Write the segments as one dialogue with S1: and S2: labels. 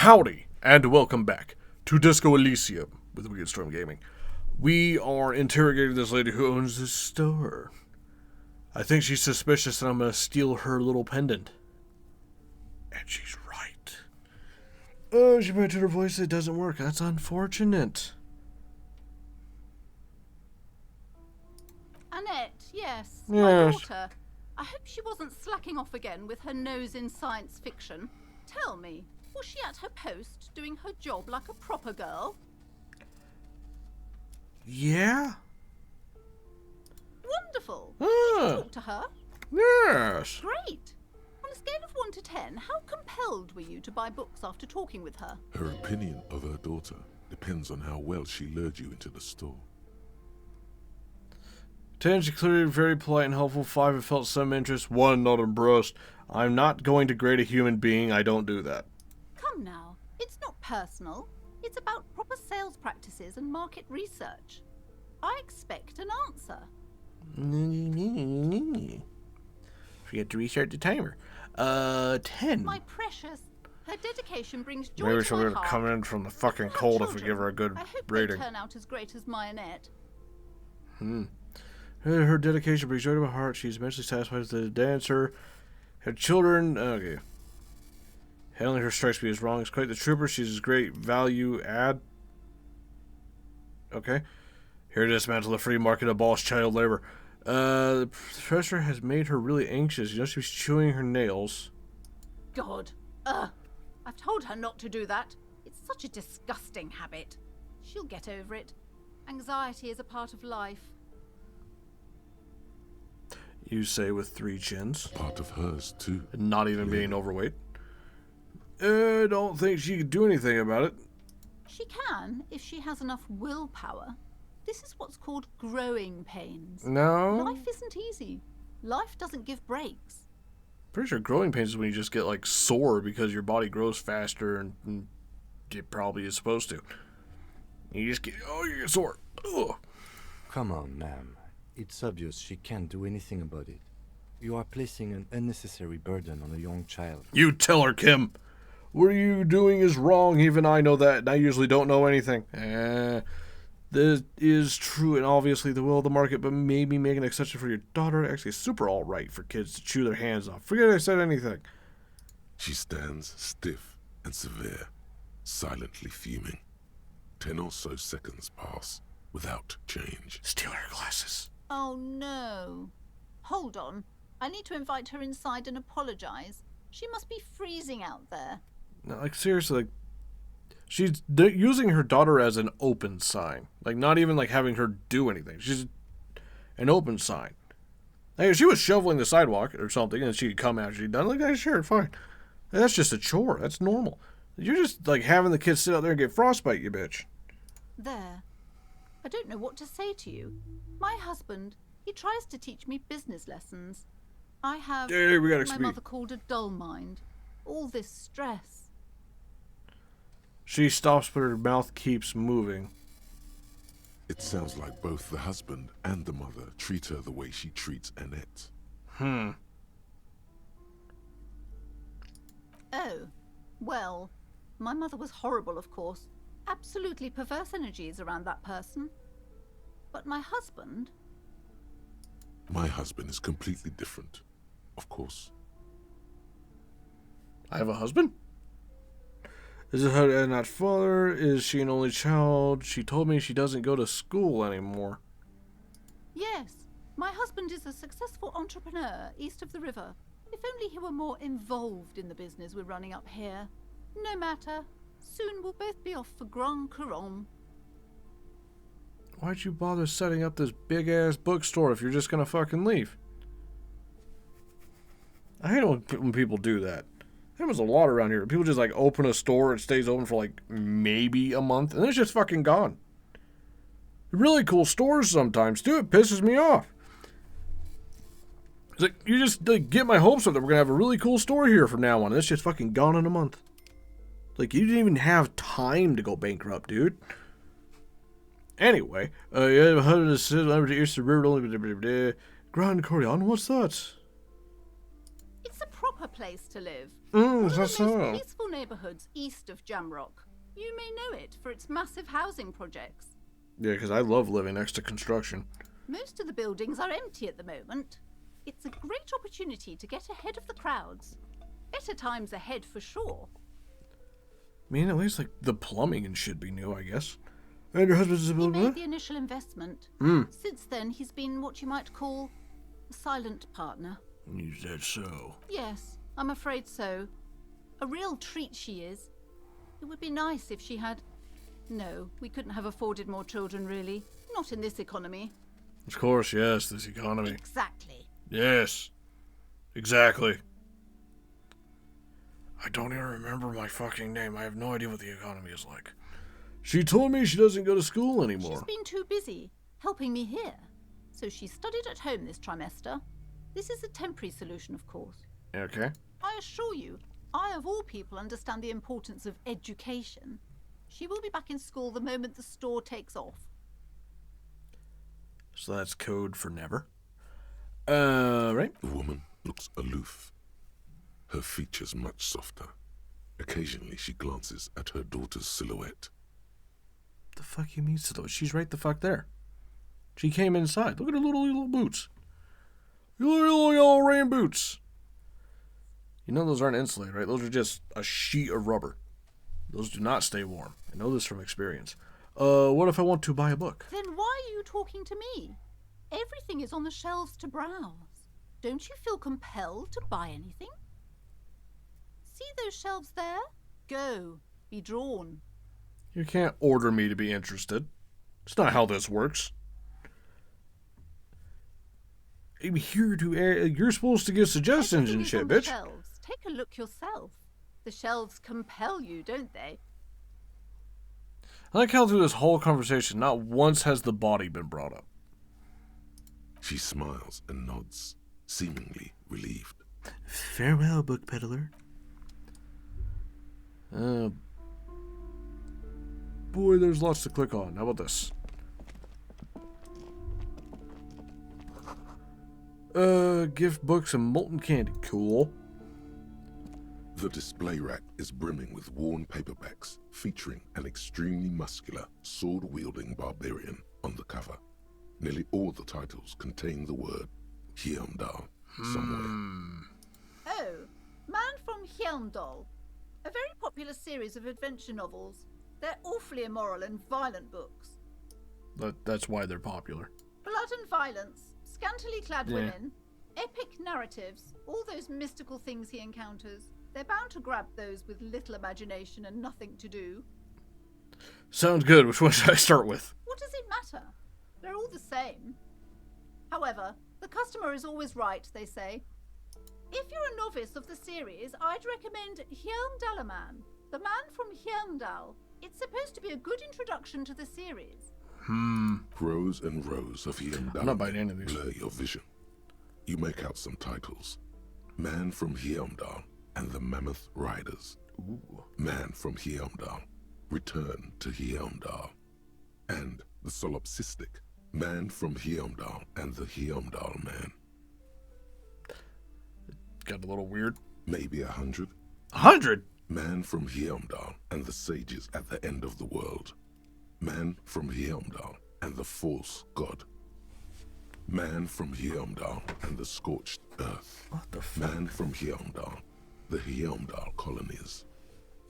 S1: Howdy, and welcome back to Disco Elysium with Wickedstorm Gaming. We are interrogating this lady who owns this store. I think she's suspicious and I'm going to steal her little pendant. And she's right. Oh, she mentioned her voice, it doesn't work. That's unfortunate.
S2: Annette, yes,
S1: Yes.
S2: my daughter. I hope she wasn't slacking off again with her nose in science fiction. Tell me, was she at her post doing her job like a proper girl?
S1: Yeah?
S2: Wonderful. Did you talk to her?
S1: Yes.
S2: Great. On a scale of 1 to 10, how compelled were you to buy books after talking with her?
S3: Her opinion of her daughter depends on how well she lured you into the store.
S1: 10, she clearly very polite and helpful. 5, it felt some interest. 1, not impressed. I'm not going to grade a human being. I don't do that.
S2: Come now, it's not personal. It's about proper sales practices and market research. I expect an answer.
S1: Forget to restart the timer. 10.
S2: My precious, her dedication brings joy
S1: Maybe
S2: to
S1: she'll
S2: my
S1: be able to
S2: heart.
S1: come in from the fucking
S2: For her
S1: cold if we
S2: children,
S1: give her a good
S2: I hope
S1: rating.
S2: they turn out as great as my Annette.
S1: Her dedication brings joy to my heart. She's immensely satisfied with the dancer. Her children. Okay. Handling her strikes me as wrong. Is quite the trooper. She's a great value add. Okay. Here to dismantle the free market, abolish child labor. The professor has made her really anxious. You know, she's chewing her nails.
S2: God. I've told her not to do that. It's such a disgusting habit. She'll get over it. Anxiety is a part of life.
S1: You say with 3 chins.
S3: Part of hers, too.
S1: Not even being overweight. I don't think she could do anything about it.
S2: She can, if she has enough willpower. This is what's called growing pains.
S1: No.
S2: Life isn't easy. Life doesn't give breaks.
S1: Pretty sure growing pains is when you just get like sore because your body grows faster and it probably is supposed to. You just get, you get sore. Ugh.
S4: Come on, ma'am. It's obvious she can't do anything about it. You are placing an unnecessary burden on a young child.
S1: You tell her, Kim. What you doing is wrong. Even I know that, and I usually don't know anything. This is true, and obviously the will of the market, but maybe make an exception for your daughter. Actually, it's super all right for kids to chew their hands off. Forget I said anything.
S3: She stands stiff and severe, silently fuming. 10 or so seconds pass without change.
S1: Steal her glasses.
S2: Oh no. Hold on. I need to invite her inside and apologize. She must be freezing out there.
S1: No, like seriously, like she's using her daughter as an open sign. Like not even like having her do anything. She's an open sign. Like if she was shoveling the sidewalk or something and she'd come after she'd done, like, hey, sure, fine. That's just a chore. That's normal. You're just like having the kids sit out there and get frostbite, you bitch.
S2: There. I don't know what to say to you. My husband, he tries to teach me business lessons. I have
S1: Hey, we gotta
S2: my
S1: speak.
S2: mother called a dull mind. All this stress.
S1: She stops, but her mouth keeps moving.
S3: It sounds like both the husband and the mother treat her the way she treats Annette.
S2: Oh, well, my mother was horrible, of course. Absolutely perverse energies around that person. But my husband...
S3: My husband is completely different, of course.
S1: I have a husband? Is it her not father? Is she an only child? She told me she doesn't go to school anymore.
S2: Yes, my husband is a successful entrepreneur east of the river. If only he were more involved in the business we're running up here. No matter. Soon we'll both be off for Grand Couronne.
S1: Why'd you bother setting up this big-ass bookstore if you're just gonna fucking leave? I hate when people do that. There's a lot around here. People just like open a store, it stays open for like maybe a month, and then it's just fucking gone. Really cool stores sometimes too. It pisses me off. It's like you just like get my hopes up that we're gonna have a really cool store here from now on. And it's just fucking gone in a month. Like you didn't even have time to go bankrupt, dude. Anyway, yeah, how to sit over to Eastern River only Grand Couronne. What's that?
S2: It's a proper proper place to live. One of the
S1: that's
S2: most
S1: so.
S2: peaceful neighbourhoods east of Jamrock. You may know it for its massive housing projects.
S1: Yeah, because I love living next to construction.
S2: Most of the buildings are empty at the moment. It's a great opportunity to get ahead of the crowds. Better times ahead for sure.
S1: I mean, at least like the plumbing and shit be new, I guess. And your husband's a
S2: He made
S1: builder?
S2: the initial investment.
S1: Hmm.
S2: Since then, he's been what you might call a silent partner.
S1: Is that so?
S2: Yes, I'm afraid so. A real treat she is. It would be nice if she had... No, we couldn't have afforded more children, really. Not in this economy.
S1: Of course, yes, this economy.
S2: Exactly.
S1: Yes. Exactly. I don't even remember my fucking name. I have no idea what the economy is like. She told me she doesn't go to school anymore.
S2: She's been too busy helping me here. So she studied at home this trimester. This is a temporary solution, of course.
S1: Okay.
S2: I assure you, I of all people understand the importance of education. She will be back in school the moment the store takes off.
S1: So that's code for never. Right?
S3: The woman looks aloof, her features much softer. Occasionally she glances at her daughter's silhouette.
S1: The fuck you mean so? She's right the fuck there. She came inside. Look at her little boots. Little yellow rain boots. You know those aren't insulated, right? Those are just a sheet of rubber. Those do not stay warm. I know this from experience. What if I want to buy a book?
S2: Then why are you talking to me? Everything is on the shelves to browse. Don't you feel compelled to buy anything? See those shelves there? Go. Be drawn.
S1: You can't order me to be interested. It's not how this works. I'm here to... you're supposed to give suggestions
S2: Everything
S1: and
S2: is
S1: shit,
S2: on the
S1: bitch.
S2: shelves. Take a look yourself. The shelves compel you, don't they?
S1: I like how through this whole conversation, not once has the body been brought up.
S3: She smiles and nods, seemingly relieved.
S1: Farewell, book peddler. Boy, there's lots to click on. How about this? Gift books and molten candy. Cool.
S3: The display rack is brimming with worn paperbacks featuring an extremely muscular, sword-wielding barbarian on the cover. Nearly all the titles contain the word Hyundai somewhere.
S2: Oh, Man from Hyundai. A very popular series of adventure novels. They're awfully immoral and violent books.
S1: That's why they're popular.
S2: Blood and violence, scantily clad
S1: Yeah.
S2: women, epic narratives, all those mystical things he encounters. They're bound to grab those with little imagination and nothing to do.
S1: Sounds good. Which one should I start with?
S2: What does it matter? They're all the same. However, the customer is always right, they say. If you're a novice of the series, I'd recommend Hyundalaman, the man from Hyundal. It's supposed to be a good introduction to the series.
S3: Rows and rows of Hyundai
S1: I'm not buying any of these.
S3: blur your vision. You make out some titles. Man from Hyundai and the Mammoth Riders.
S1: Ooh.
S3: Man from Hyundai, Return to Hyundai. And the solipsistic Man from Hyundai and the Hyundai Man.
S1: Got a little weird.
S3: Maybe 100.
S1: 100?
S3: Man from Hyundai and the sages at the end of the world. Man from Hyundai and the false god. Man from Hyundai and the scorched earth.
S1: What the fuck?
S3: Man from Hyundai, the Hyundai colonies.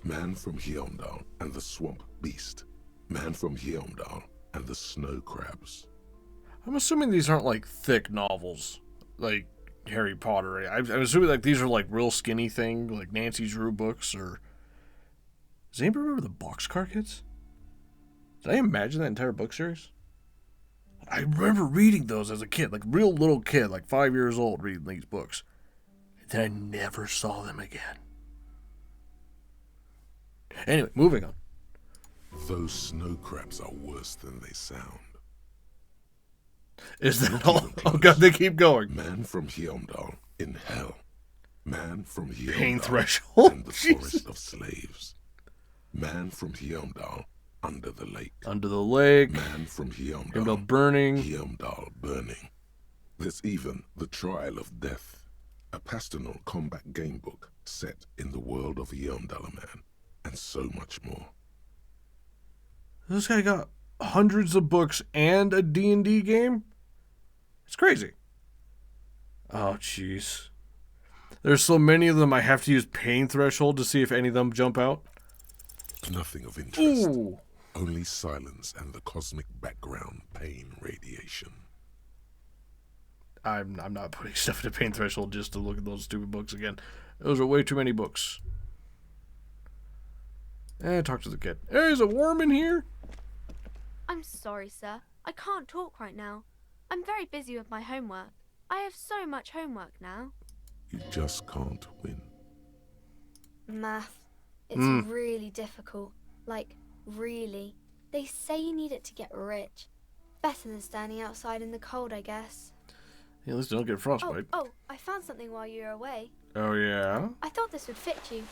S3: Man from Hyundai and the swamp beast. Man from Hyundai and the snow crabs.
S1: I'm assuming these aren't like thick novels, like Harry Potter. I'm assuming like these are like real skinny thing, like Nancy Drew books. Or does anybody remember the Boxcar Kids? Did I imagine that entire book series? I remember reading those as a kid, like real little kid, like 5 years old, reading these books. And then I never saw them again. Anyway, moving on.
S3: Those snow crabs are worse than they sound.
S1: Is that all? Oh god, they keep going.
S3: Man from Hyundai in hell. Man from Hyundai
S1: Pain threshold.
S3: and the
S1: Jesus.
S3: forest of slaves. Man from Hyundai under the lake.
S1: Under the lake.
S3: Man from
S1: Hyundai
S3: Hyundai
S1: burning.
S3: Hyundai burning. There's even the trial of death. a pastoral combat game book set in the world of Yondala Man, and so much more.
S1: This guy got hundreds of books and a D&D game? It's crazy. Oh, jeez. There's so many of them I have to use pain threshold to see if any of them jump out.
S3: Nothing of interest.
S1: Ooh.
S3: Only silence and the cosmic background pain radiation.
S1: I'm not putting stuff into pain threshold just to look at those stupid books again. Those are way too many books. Talk to the kid. Hey, is a worm in here?
S5: I'm sorry, sir. I can't talk right now. I'm very busy with my homework. I have so much homework now.
S3: You just can't win.
S5: Math. It's really difficult. Like, really. They say you need it to get rich. Better than standing outside in the cold, I guess.
S1: Yeah, at least don't get frostbite.
S5: Oh, I found something while you were away.
S1: Oh, yeah?
S5: I thought this would fit you.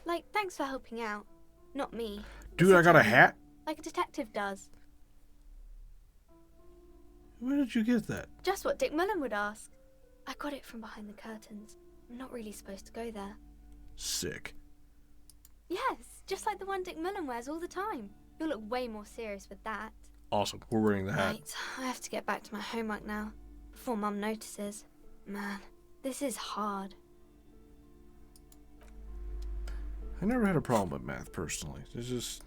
S5: Like, thanks for helping out. Not me.
S1: Dude, I got a hat?
S5: Like a detective does.
S1: Where did you get that?
S5: Just what Dick Mullen would ask. I got it from behind the curtains. I'm not really supposed to go there.
S1: Sick.
S5: Yes, just like the one Dick Mullen wears all the time. You'll look way more serious with that.
S1: Awesome. We're wearing the hat.
S5: Right, I have to get back to my homework now. Before Mum notices. Man, this is hard.
S1: I never had a problem with math, personally. It's just...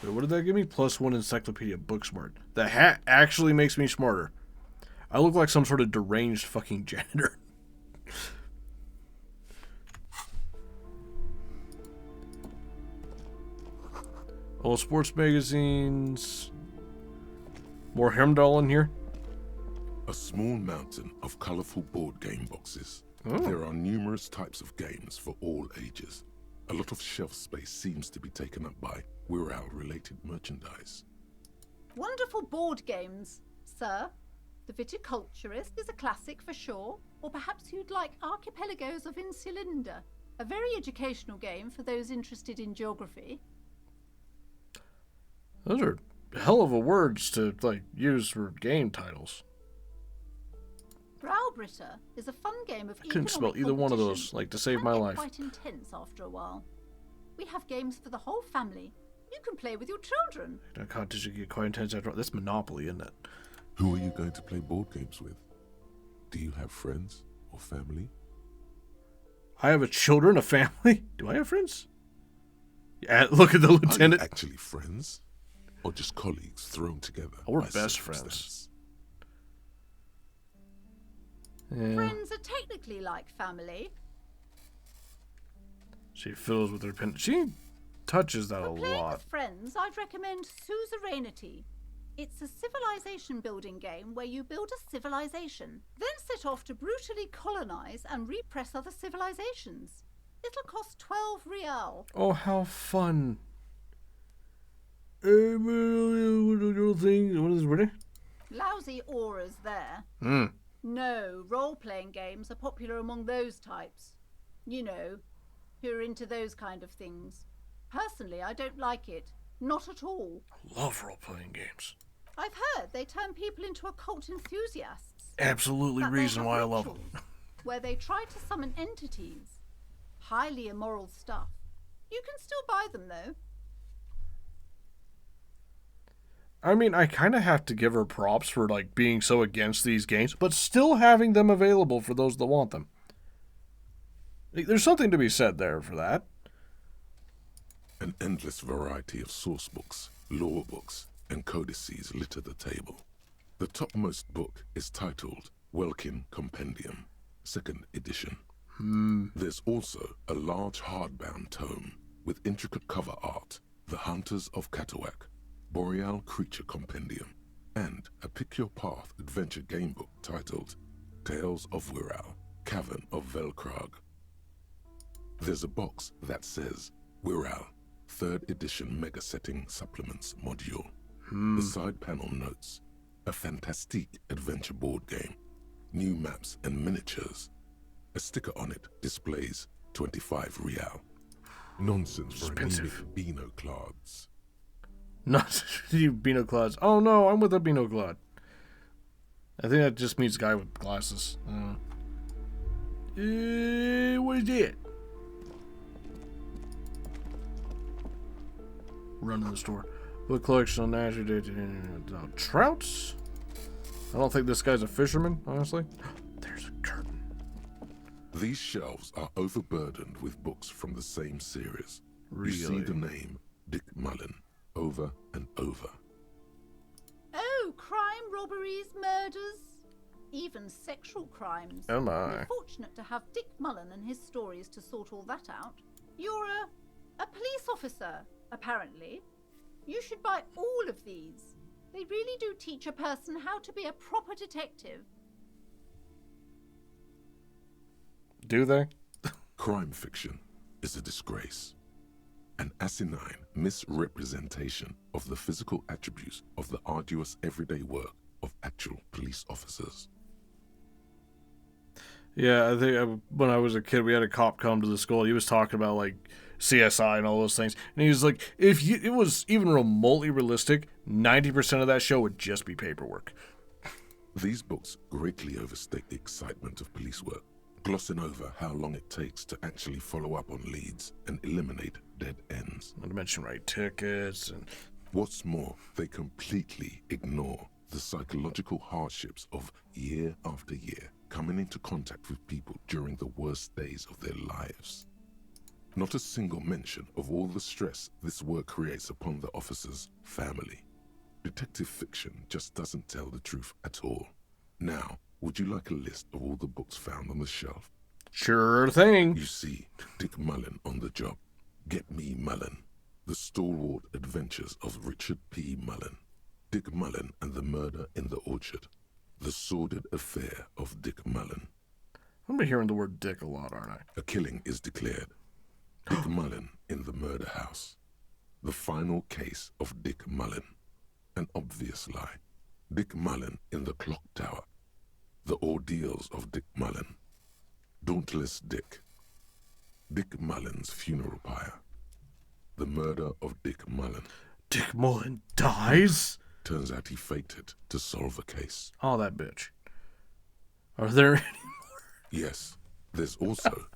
S1: Wait, what did that give me? +1 encyclopedia book smart. The hat actually makes me smarter. I look like some sort of deranged fucking janitor. All sports magazines. More Hemdahl in here.
S3: A small mountain of colorful board game boxes.
S1: Oh.
S3: There are numerous types of games for all ages. A lot of shelf space seems to be taken up by Wirral-related merchandise.
S2: Wonderful board games, sir. The Viticulturist is a classic for sure. Or perhaps you'd like Archipelagos of Insulinda, a very educational game for those interested in geography.
S1: Those are hell of a words to use for game titles.
S2: Browbritter is a fun game of
S1: I couldn't spell either one of those, to save my life.
S2: Quite intense after a while. We have games for the whole family. You can play with your children.
S1: Competition get quite intense after all. That's Monopoly, isn't it?
S3: Who are you going to play board games with? Do you have friends or family?
S1: I have a family. Do I have friends? Yeah, look at the lieutenant.
S3: Are you actually friends? Or just colleagues thrown together?
S1: We're
S3: by
S1: best
S3: circumstance?
S1: friends. Yeah.
S2: Friends are technically like family.
S1: She fiddles with her pen. She touches that
S2: For
S1: a
S2: playing
S1: lot.
S2: with friends, I'd recommend Suzerainty. It's a civilization building game where you build a civilization, then set off to brutally colonize and repress other civilizations. It'll cost 12 real.
S1: Oh, how fun. What is it?
S2: Lousy auras there.
S1: Mm.
S2: No, role-playing games are popular among those types. You know, who are into those kind of things. Personally, I don't like it. Not at all.
S1: I love role-playing games.
S2: I've heard they turn people into occult enthusiasts.
S1: Absolutely
S2: That they
S1: reason
S2: have
S1: why I love them.
S2: rituals where they try to summon entities. Highly immoral stuff. You can still buy them, though.
S1: I mean, I kind of have to give her props for, being so against these games, but still having them available for those that want them. There's something to be said there for that.
S3: An endless variety of source books, lore books, and codices litter the table. The topmost book is titled Welkin Compendium, 2nd edition. There's also a large hardbound tome with intricate cover art, The Hunters of Katawak, Boreal Creature Compendium, and a Pick Your Path adventure game book titled Tales of Wirral, Cavern of Velkrag. There's a box that says Wirral, 3rd edition Mega Setting Supplements Module. The side panel notes, a fantastique adventure board game, new maps and miniatures. A sticker on it displays 25 real. Nonsense for
S1: Expensive.
S3: anemic Beano-clads.
S1: Not you Beano-clads. Oh no, I'm with a Beano-clad. I think that just means guy with glasses. What is it? Run in the store. Book collection on natural trouts. I don't think this guy's a fisherman, honestly. There's a curtain.
S3: These shelves are overburdened with books from the same series.
S1: Really?
S3: You see the name Dick Mullen over and over.
S2: Oh, crime, robberies, murders, even sexual crimes.
S1: Oh my.
S2: We're fortunate to have Dick Mullen and his stories to sort all that out. You're a police officer, apparently. You should buy all of these. They really do teach a person how to be a proper detective.
S1: Do they?
S3: Crime fiction is a disgrace. An asinine misrepresentation of the physical attributes of the arduous everyday work of actual police officers.
S1: Yeah, I think when I was a kid, we had a cop come to the school. He was talking about like CSI and all those things, and he was like, if it was even remotely realistic, 90% of that show would just be paperwork.
S3: These books greatly overstate the excitement of police work, glossing over how long it takes to actually follow up on leads and eliminate dead ends.
S1: Not to mention write tickets and...
S3: What's more, they completely ignore the psychological hardships of year after year coming into contact with people during the worst days of their lives. Not a single mention of all the stress this work creates upon the officer's family. Detective fiction just doesn't tell the truth at all. Now, would you like a list of all the books found on the shelf?
S1: Sure thing.
S3: You see Dick Mullen on the job. Get Me Mullen. The Stalwart Adventures of Richard P. Mullen. Dick Mullen and the Murder in the Orchard. The Sordid Affair of Dick Mullen.
S1: I'm gonna be hearing the word dick a lot, aren't I?
S3: A killing is declared. Dick Mullen in the Murder House. The Final Case of Dick Mullen. An Obvious Lie. Dick Mullen in the Clock Tower. The Ordeals of Dick Mullen. Dauntless Dick. Dick Mullen's Funeral Pyre. The Murder of Dick Mullen.
S1: Dick Mullen dies?
S3: Turns out he faked it to solve a case.
S1: Oh, that bitch. Are there any more?
S3: Yes, there's also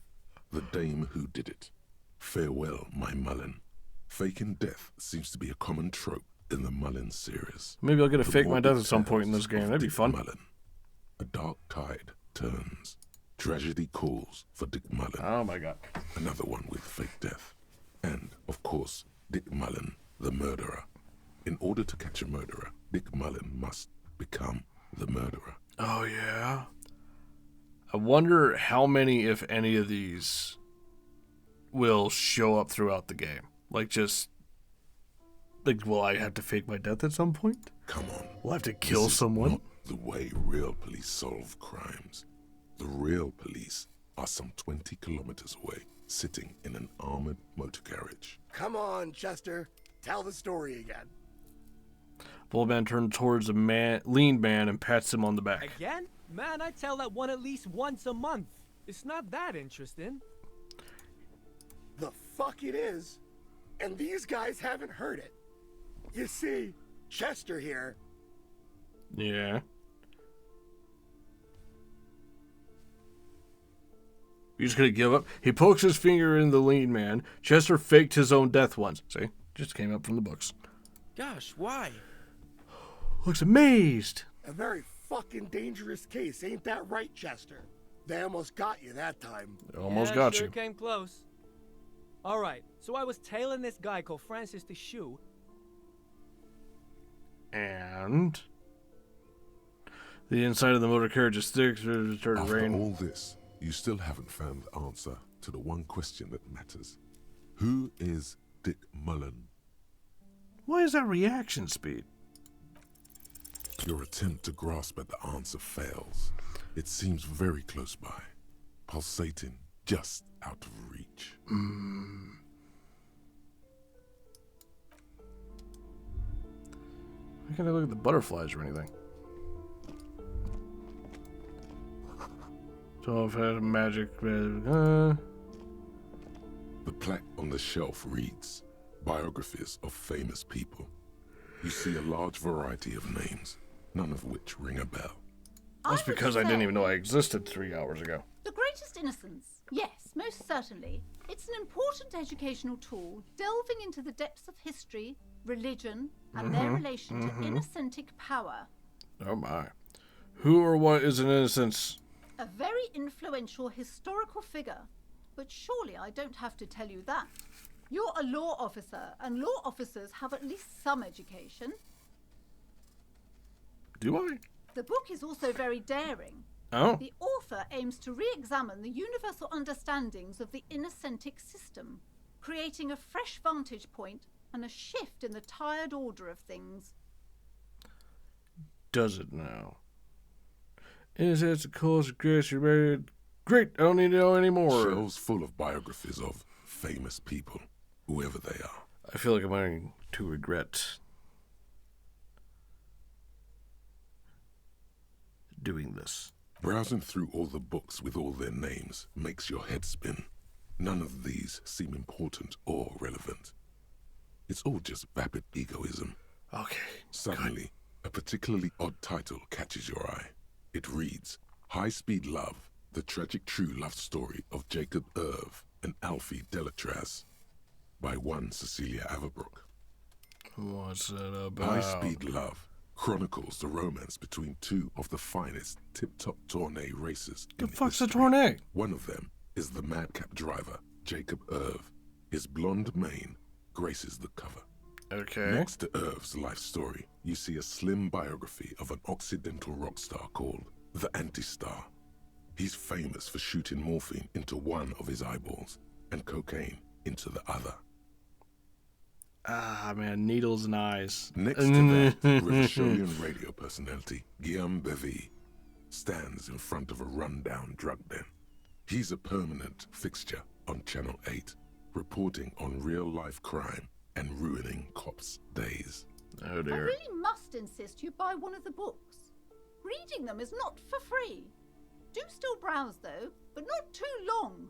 S3: The Dame Who Did It. Farewell, My Mullen. Faking death seems to be a common trope in the Mullen series.
S1: Maybe I'll get a
S3: The
S1: fake my death
S3: morbid
S1: at some point in
S3: tales
S1: this game.
S3: of
S1: That'd be
S3: Dick
S1: fun.
S3: Mullen. A dark tide turns. Tragedy calls for Dick Mullen.
S1: Oh my god.
S3: Another one with fake death. And, of course, Dick Mullen, the murderer. In order to catch a murderer, Dick Mullen must become the murderer.
S1: Oh yeah. I wonder how many, if any, of these will show up throughout the game. Like, just... Like, will I have to fake my death at some point?
S3: Come on.
S1: Will I have to kill
S3: This is
S1: someone?
S3: not the way real police solve crimes. The real police are some 20 kilometers away, sitting in an armored motor carriage.
S6: Come on, Chester. Tell the story again.
S1: Bald man turns towards a lean man and pats him on the back.
S7: Again? Man, I tell that one at least once a month. It's not that interesting.
S6: The fuck it is. And these guys haven't heard it. You see, Chester here.
S1: Yeah. He's just gonna give up. He pokes his finger in the lean man. Chester faked his own death once. See? Just came up from the books.
S7: Gosh, why?
S1: Looks amazed.
S6: A very fucking dangerous case, ain't that right, Chester? They almost got you that time.
S1: Almost
S7: Yeah,
S1: got
S7: sure
S1: you.
S7: Came close. All right, so I was tailing this guy called Francis the Shoe.
S1: And the inside of the motor carriage is thick. Started
S3: After
S1: rain.
S3: all this, you still haven't found the answer to the one question that matters. Who is Dick Mullen?
S1: Why is that reaction speed?
S3: Your attempt to grasp at the answer fails. It seems very close by, pulsating just out of reach.
S1: Why can't I look at the butterflies or anything? So if it has magic.
S3: The plaque on the shelf reads, Biographies of Famous People. You see a large variety of names, none of which ring a bell.
S1: That's
S2: would
S1: because I didn't
S2: say
S1: even know I existed 3 hours ago.
S2: The greatest innocence. Yes, most certainly. It's an important educational tool, delving into the depths of history, religion, and their relation to innocentic power.
S1: Oh my. Who or what is an innocence?
S2: A very influential historical figure. But surely I don't have to tell you that. You're a law officer, and law officers have at least some education.
S1: Do I?
S2: The book is also very daring.
S1: Oh.
S2: The author aims to re-examine the universal understandings of the innocentic system, creating a fresh vantage point and a shift in the tired order of things.
S1: Does it now? Innocence, of course, great. Great, I don't need to know anymore.
S3: Shelves full of biographies of famous people, whoever they are.
S1: I feel like I'm going to regret doing this.
S3: Browsing through all the books with all their names makes your head spin. None of these seem important or relevant. It's all just vapid egoism.
S1: Okay.
S3: Suddenly, a particularly odd title catches your eye. It reads, High Speed Love, the tragic true love story of Jacob Irv and Alfie Delatraz, by one Cecilia Averbrook.
S1: What's it about?
S3: High Speed Love chronicles the romance between two of the finest tip-top tourney racers
S1: The
S3: in
S1: fuck's a
S3: history.
S1: tourney?
S3: One of them is the madcap driver, Jacob Irv. His blonde mane graces the cover.
S1: Okay.
S3: Next to Irv's life story, you see a slim biography of an Occidental rock star called the Anti-Star. He's famous for shooting morphine into one of his eyeballs and cocaine into the other.
S1: Ah, man, needles and eyes.
S3: Next to that, Revacholian radio personality Guillaume Bevy stands in front of a rundown drug den. He's a permanent fixture on Channel 8, reporting on real-life crime and ruining cops' days.
S1: Oh
S2: I
S1: dear.
S2: really must insist you buy one of the books. Reading them is not for free. Do still browse though, but not too long.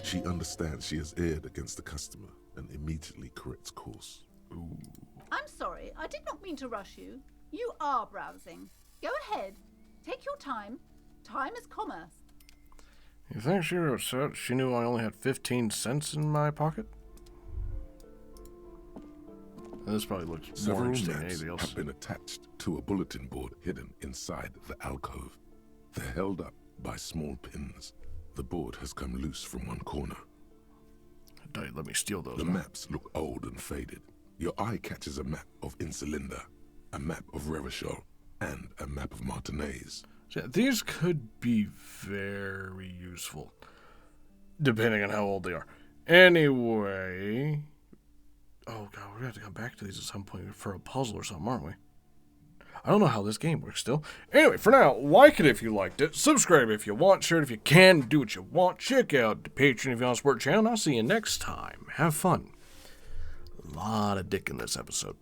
S3: She understands she has erred against the customer and immediately corrects course.
S2: I'm sorry, I did not mean to rush you. You are browsing. Go ahead. Take your time. Time is commerce.
S1: You think she was upset she knew I only had 15 cents in my pocket? This probably looks more
S3: Several
S1: interesting than
S3: maps
S1: anything else.
S3: have been attached to a bulletin board hidden inside the alcove. They're held up by small pins. The board has come loose from one corner.
S1: Don't let me steal those.
S3: The maps look old and faded. Your eye catches a map of Insulinda, a map of Revachol, and a map of Martinez.
S1: Yeah, these could be very useful, depending on how old they are. Anyway, oh god, we're gonna have to come back to these at some point for a puzzle or something, aren't we? I don't know how this game works still. Anyway, for now, like it if you liked it, subscribe if you want, share it if you can, do what you want, check out the Patreon if you want to support the channel, and I'll see you next time. Have fun. A lot of dick in this episode.